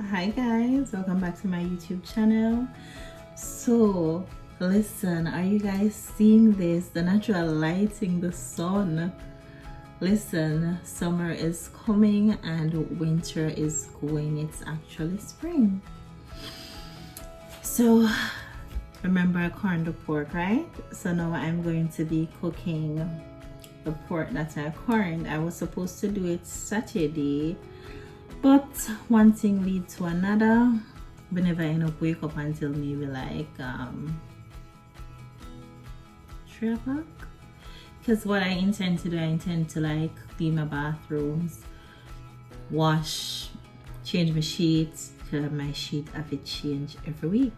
Hi guys, welcome back to my YouTube channel. So listen, are you guys seeing this? The natural lighting, the sun. Listen, summer is coming and winter is going. It's actually spring. So remember I corned the pork, right? So now I'm going to be cooking the pork that I corned. I was supposed to do it Saturday, but one thing leads to another. We never end up wake up until maybe like 3 o'clock. Because what I intend to do, I intend to like clean my bathrooms, wash, change my sheets, because my sheet have to change every week.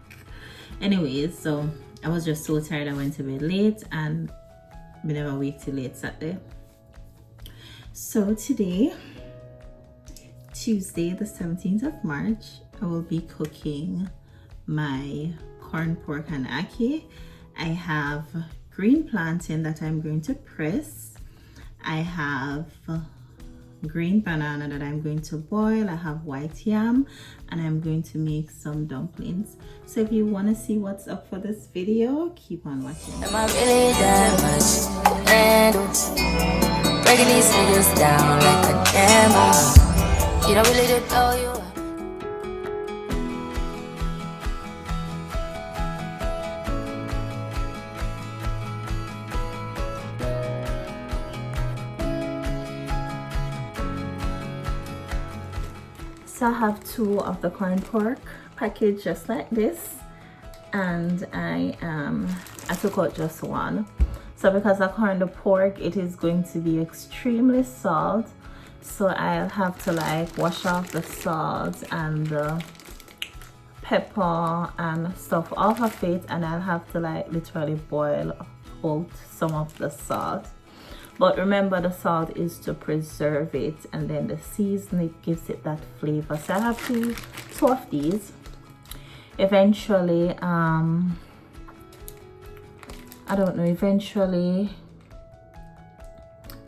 Anyways, so I was just so tired I went to bed late and we never wake till late Saturday. So today, Tuesday the 17th of March, I will be cooking my corned pork and ackee. I have green plantain that I'm going to press. I have green banana that I'm going to boil. I have white yam, and I'm going to make some dumplings. So if you want to see what's up for this video, keep on watching. Am I really that much to handle? Breaking these niggas down like a camel. You don't really just blow you up. So I have 2 of the corned pork packaged just like this, and I took out just 1. So because I corned the pork, it is going to be extremely salt, so I'll have to like wash off the salt and the pepper and stuff off of it, and I'll have to like literally boil out some of the salt. But remember, the salt is to preserve it, and then the seasoning gives it that flavor. So I have 2 of these. Eventually, I don't know, eventually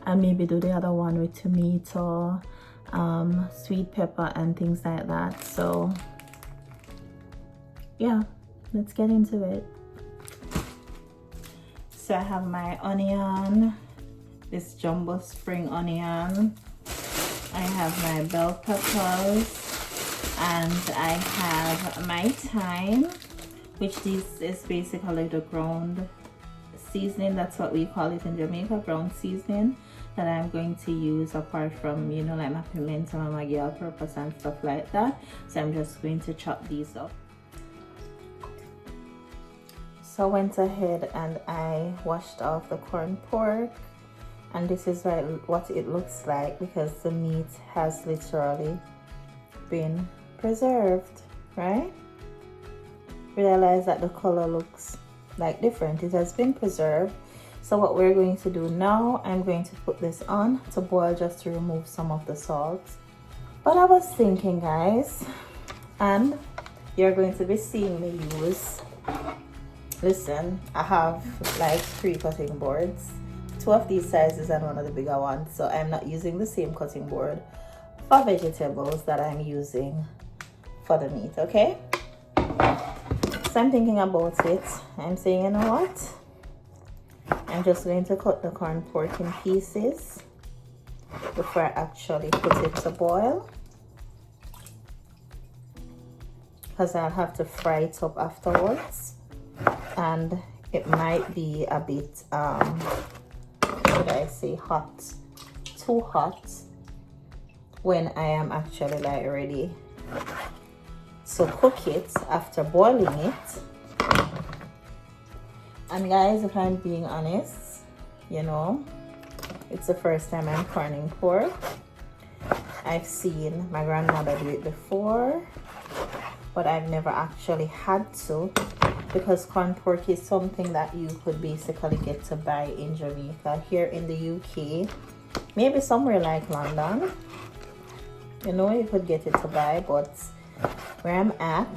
I'll maybe do the other one with tomato, sweet pepper and things like that. So yeah, let's get into it. So I have my onion, this jumbo spring onion. I have my bell peppers, and I have my thyme, which this is basically the ground seasoning. That's what we call it in Jamaica, ground seasoning, that I'm going to use apart from, you know, like my pimento and my all-purpose and stuff like that. So I'm just going to chop these up. So I went ahead and I washed off the corned pork, and this is what it looks like, because the meat has literally been preserved, right? Realize that the color looks like different. It has been preserved. So what we're going to do now, I'm going to put this on to boil just to remove some of the salt. But I was thinking, guys, and you're going to be seeing me use, listen, I have like 3 cutting boards, 2 of these sizes and 1 of the bigger ones. So I'm not using the same cutting board for vegetables that I'm using for the meat, okay? So I'm thinking about it. I'm saying, you know what? I'm just going to cut the corned pork in pieces before I actually put it to boil, because I'll have to fry it up afterwards, and it might be a bit should I say hot, too hot, when I am actually like ready to cook it after boiling it. And guys, if I'm being honest, you know, it's the first time I'm corning pork. I've seen my grandmother do it before, but I've never actually had to, because corned pork is something that you could basically get to buy in Jamaica. Here in the UK, maybe somewhere like London, you know, you could get it to buy, but where I'm at,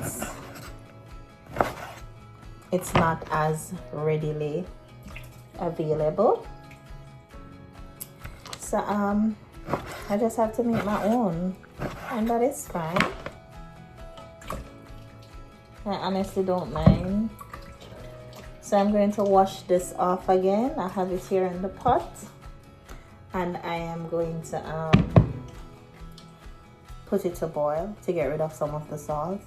it's not as readily available. So I just have to make my own, and that is fine. I honestly don't mind. So I'm going to wash this off again. I have it here in the pot, and I am going to put it to boil to get rid of some of the salt.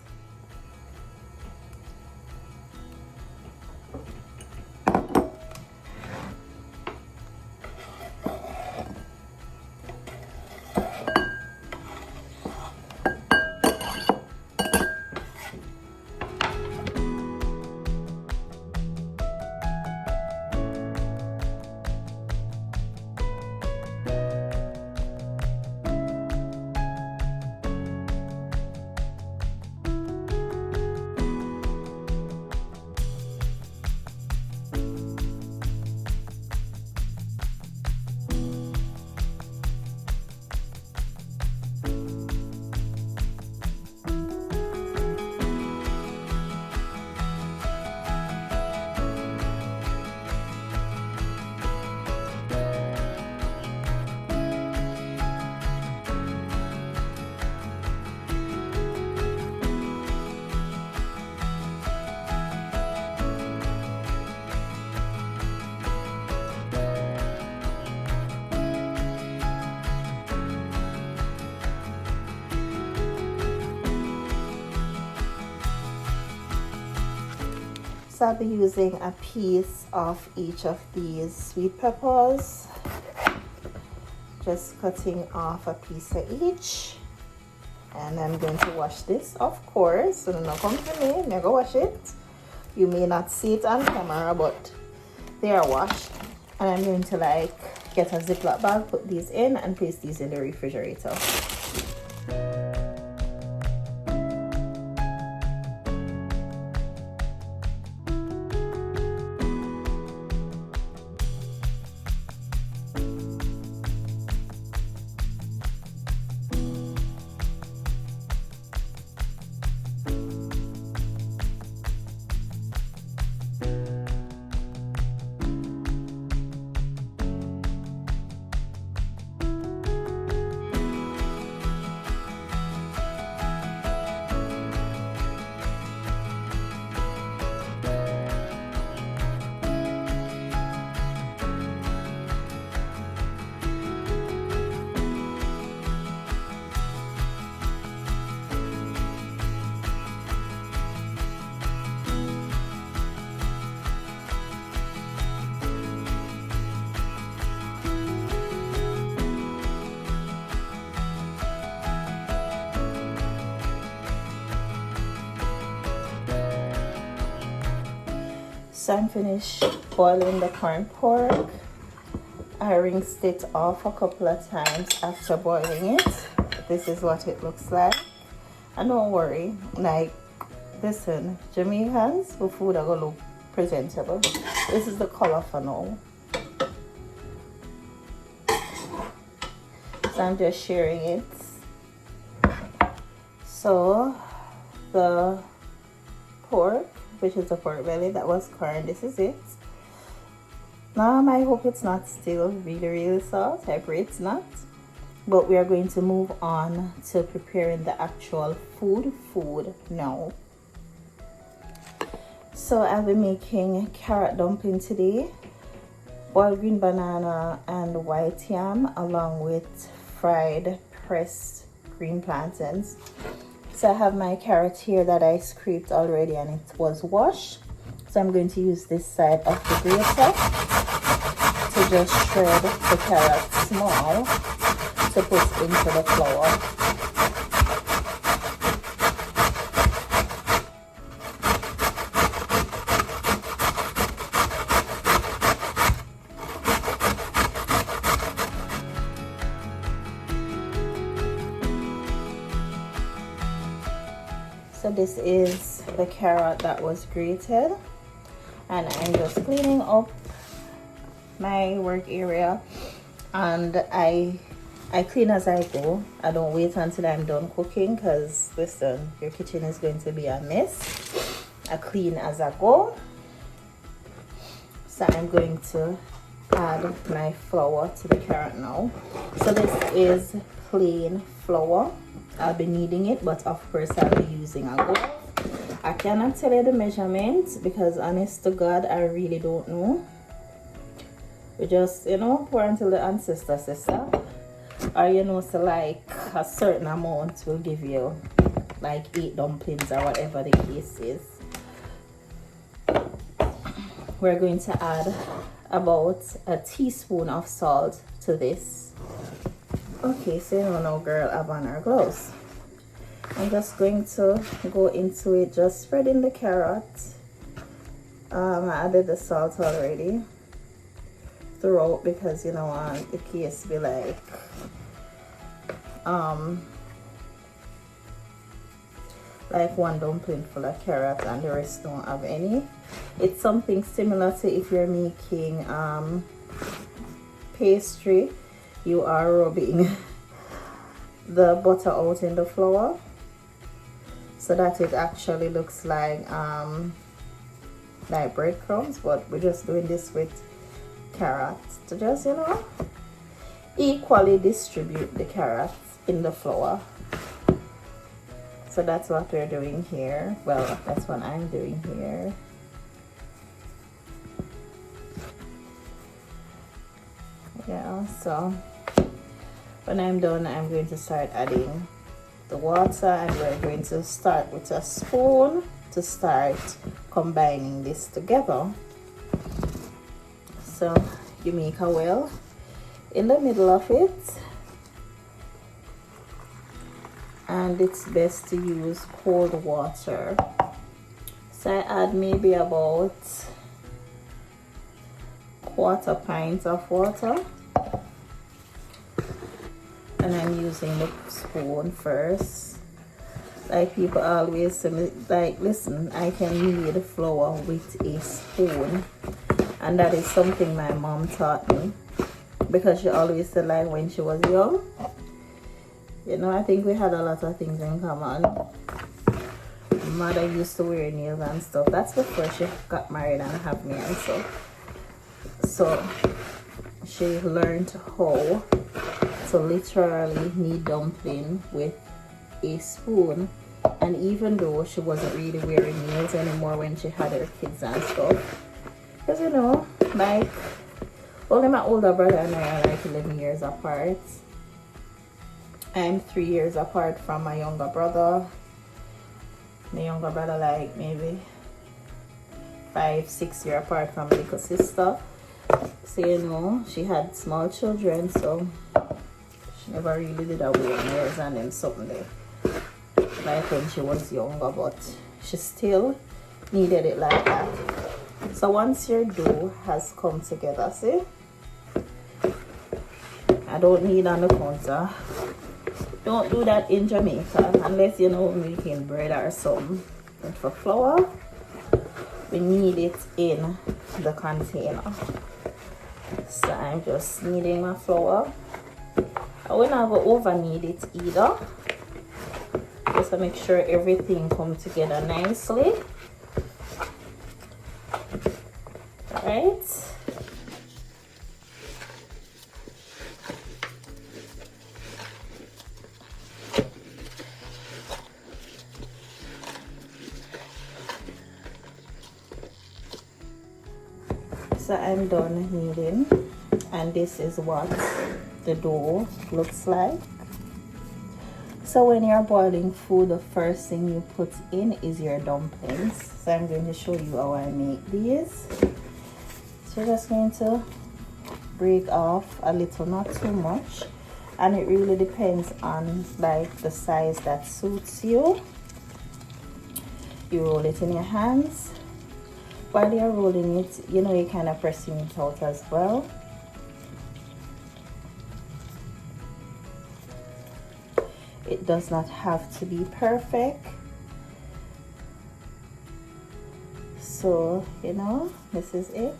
So I'll be using a piece of each of these sweet peppers, just cutting off a piece of each, and I'm going to wash this, of course. So don't come to me, I'm gonna wash it. You may not see it on camera, but they are washed, and I'm going to get a Ziploc bag, put these in, and place these in the refrigerator. So I'm finished boiling the corned pork. I rinsed it off a couple of times after boiling it. This is what it looks like. And don't worry, listen, Jamaicans, the food are gonna look presentable. This is the color for now. So I'm just sharing it. So the pork, which is the pork belly that was corn, this is it. Now I hope it's not still really salt. I pray it's not. But we are going to move on to preparing the actual food now. So I'll be making carrot dumpling today, boiled green banana and white yam, along with fried pressed green plantains. So I have my carrot here that I scraped already and it was washed. So I'm going to use this side of the grater to just shred the carrot small to put into the flour. So this is the carrot that was grated, and I'm just cleaning up my work area, and I clean as I go. I don't wait until I'm done cooking, because listen, your kitchen is going to be a mess. I clean as I go. So I'm going to add my flour to the carrot now. So this is plain flour. I'll be kneading it, but of course I'll be using a bowl. I cannot tell you the measurements because honest to God, I really don't know. We just, you know, pour until the ancestor says so. Or you know, so like a certain amount will give you like 8 dumplings or whatever the case is. We're going to add about a teaspoon of salt to this. Okay, so you know now girl have on her gloves. I'm just going to go into it, just spreading the carrot. I added the salt already throughout because you know the case be like one dumpling full of carrot and the rest don't have any. It's something similar to if you're making pastry, you are rubbing the butter out in the flour so that it actually looks like breadcrumbs, but we're just doing this with carrots to just, you know, equally distribute the carrots in the flour. So that's what we're doing here. Well, that's what I'm doing here. Yeah, so when I'm done, I'm going to start adding the water, and we're going to start with a spoon to start combining this together. So you make a well in the middle of it, and it's best to use cold water. So I add maybe about 1/4 pint of water, and I'm using the spoon first. Like people always say, like, listen, I can knead flour with a spoon, and that is something my mom taught me because she always said, like, when she was young, you know, I think we had a lot of things in common. Mother used to wear nails and stuff. That's before she got married and had me and stuff. So she learned how to literally knead dumpling with a spoon. And even though she wasn't really wearing nails anymore when she had her kids and stuff, because you know, like, only my older brother and I are like 11 years apart. I'm 3 years apart from my younger brother. My younger brother like maybe 5-6 years apart from my little sister. So you know, she had small children, so she never really did a wear nails and them something there like when she was younger, but she still needed it like that. So once your dough has come together, see, I don't need on the counter. Don't do that in Jamaica unless you know making bread or something. And for flour, we need it in the container. So I'm just kneading my flour. I will not go over knead it either, just to make sure everything comes together nicely. Alright. So I'm done kneading, and this is what the dough looks like. So when you're boiling food, the first thing you put in is your dumplings. So I'm going to show you how I make these. So just going to break off a little, not too much, and it really depends on like the size that suits you. You roll it in your hands. While you're rolling it, you know, you're kind of pressing it out as well. It does not have to be perfect. So, you know, this is it.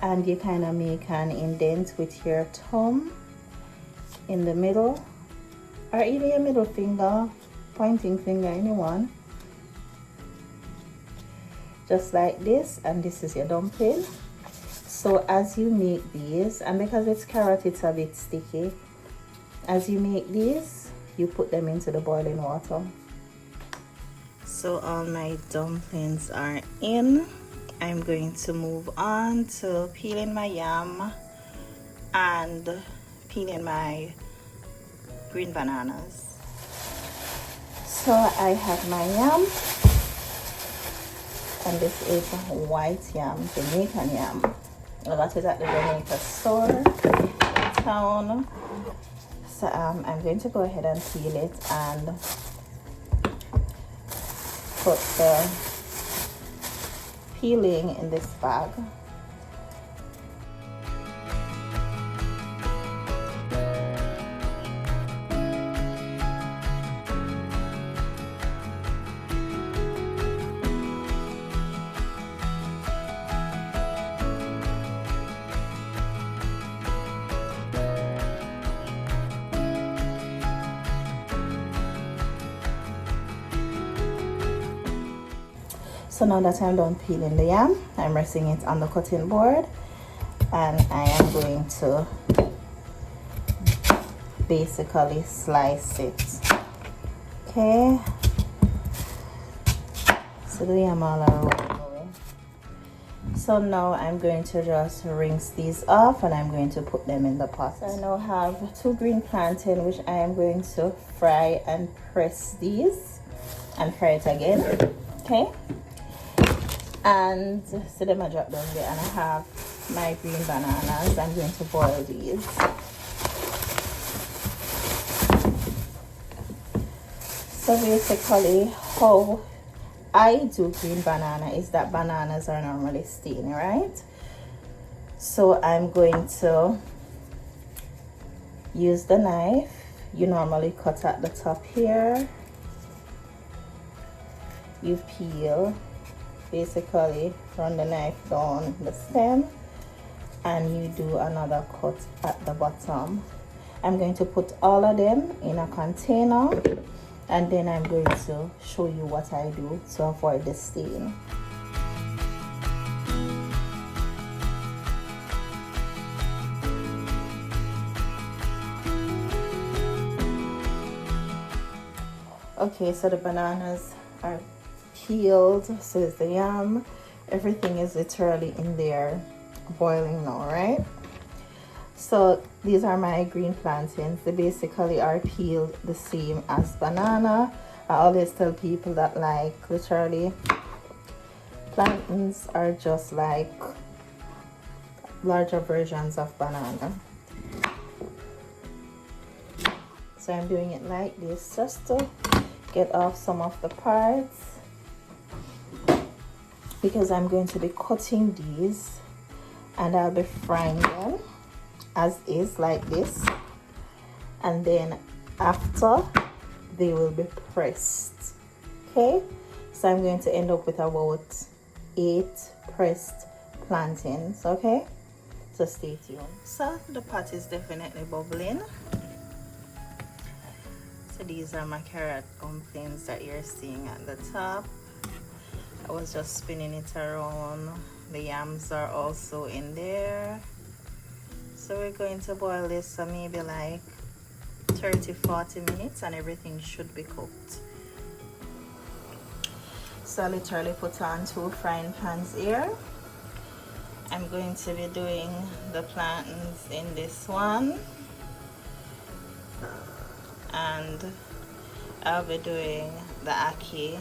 And you kind of make an indent with your thumb in the middle, or either your middle finger, pointing finger, anyone, just like this, and this is your dumpling. So as you make these, and because it's carrot, it's a bit sticky, as you make these, you put them into the boiling water. So all my dumplings are in. I'm going to move on to peeling my yam and peeling my green bananas. So I have my yam, and this is white yam, Jamaican yam. I got it at the Jamaica store in town. So I'm going to go ahead and peel it and put the peeling in this bag. So now that I'm done peeling the yam, I'm resting it on the cutting board, and I am going to basically slice it. Okay, so the yam all are rolling away. So now I'm going to just rinse these off, and I'm going to put them in the pot. So I now have 2 green plantains, which I am going to fry and press these and fry it again. Okay. And so them I drop down there, and I have my green bananas. I'm going to boil these. So basically how I do green banana is that bananas are normally steamed, right? So I'm going to use the knife. You normally cut at the top here. You peel, basically run the knife down the stem, and you do another cut at the bottom. I'm going to put all of them in a container, and then I'm going to show you what I do to avoid the stain. Okay, so the bananas are peeled, so is the yam. Everything is literally in there boiling now, right? So these are my green plantains. They basically are peeled the same as banana. I always tell people that, like, literally plantains are just like larger versions of banana. So I'm doing it like this just to get off some of the parts, because I'm going to be cutting these and I'll be frying them as is, like this, and then after they will be pressed. Okay, so I'm going to end up with about 8 pressed plantains. Okay, so stay tuned. So the pot is definitely bubbling. So these are my carrot dumplings that you're seeing at the top. I was just spinning it around. The yams are also in there. So we're going to boil this for maybe like 30-40 minutes, and everything should be cooked. So I literally put on 2 frying pans here. I'm going to be doing the plantains in this one, and I'll be doing the ackee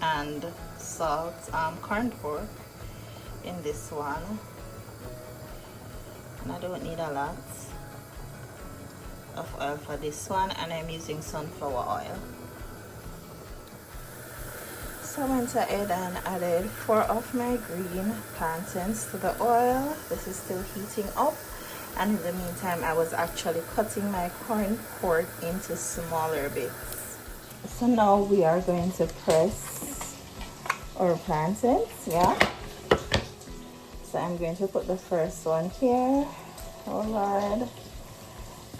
and salt corn pork in this one, and I don't need a lot of oil for this one, and I'm using sunflower oil. So I went ahead and added 4 of my green plantains to the oil. This is still heating up, and in the meantime I was actually cutting my corn pork into smaller bits. So now we are going to press our plantains. Yeah, so I'm going to put the first one here. Oh Lord.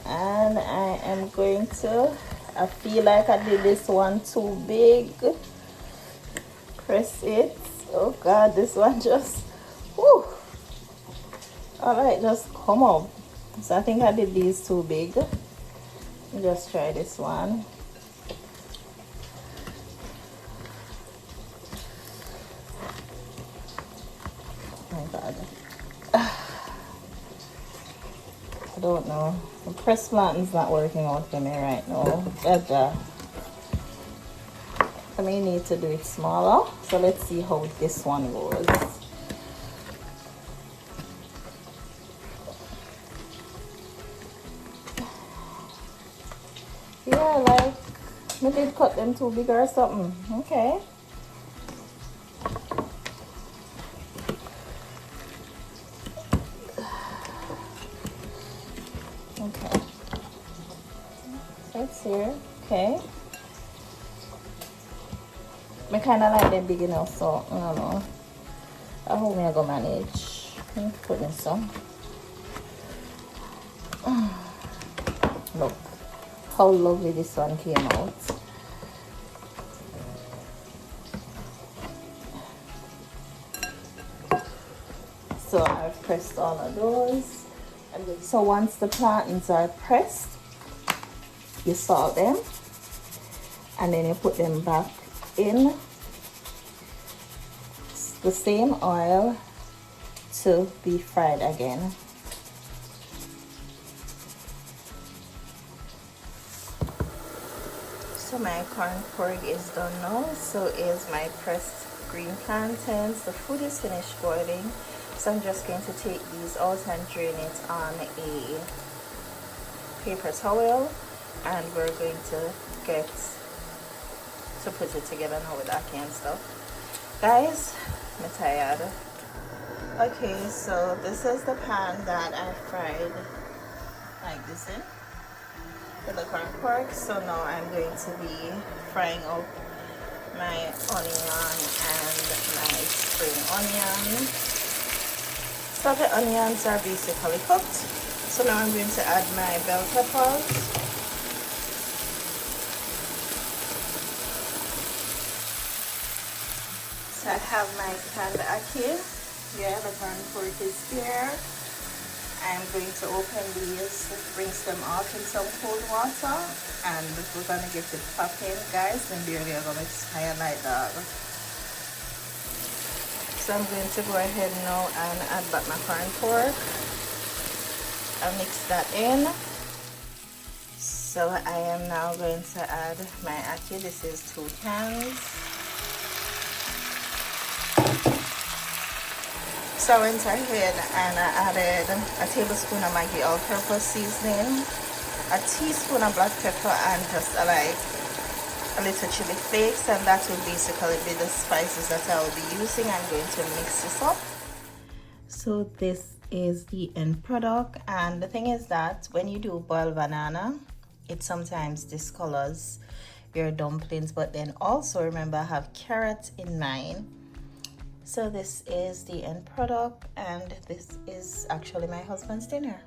And I am going to, I feel like I did this one too big. Press it. Oh God, this one just, whoo. All right, just come up. So I think I did these too big. Just try this one. Oh my god. I don't know. The press button's not working out for me right now. But I may need to do it smaller. So let's see how this one goes. Yeah, like I did cut them too big or something. Okay. Okay. So it's here. Okay. I kind of like them big enough, so I don't know. I hope I go manage. Put in some. Look how lovely this one came out. So I've pressed all of those. So once the plantains are pressed, you salt them and then you put them back in the same oil to be fried again. So my corn pork is done now. So is my pressed green plantains. The food is finished boiling. So I'm just going to take these out and drain it on a paper towel, and we're going to get to put it together now with Ackee and stuff. Guys, I'm tired. Okay, so this is the pan that I fried like this in with the corn pork. So now I'm going to be frying up my onion and my spring onion. So the onions are basically cooked. So now I'm going to add my bell peppers. So I have my canned ackee. Yeah, the corn pork is here. I'm going to open these, rinse them off in some cold water, and we're going to get it popping, guys. And barely are going to fire like that. So I'm going to go ahead now and add back my corn pork. I'll mix that in. So I am now going to add my ackee. This is 2 cans. So I went ahead and I added a tablespoon of Maggi all-purpose seasoning, a teaspoon of black pepper, and just a little chili flakes, and that will basically be the spices that I will be using. I'm going to mix this up. So this is the end product, and the thing is that when you do boiled banana, it sometimes discolors your dumplings, but then also remember, have carrot in mind. So this is the end product, and this is actually my husband's dinner.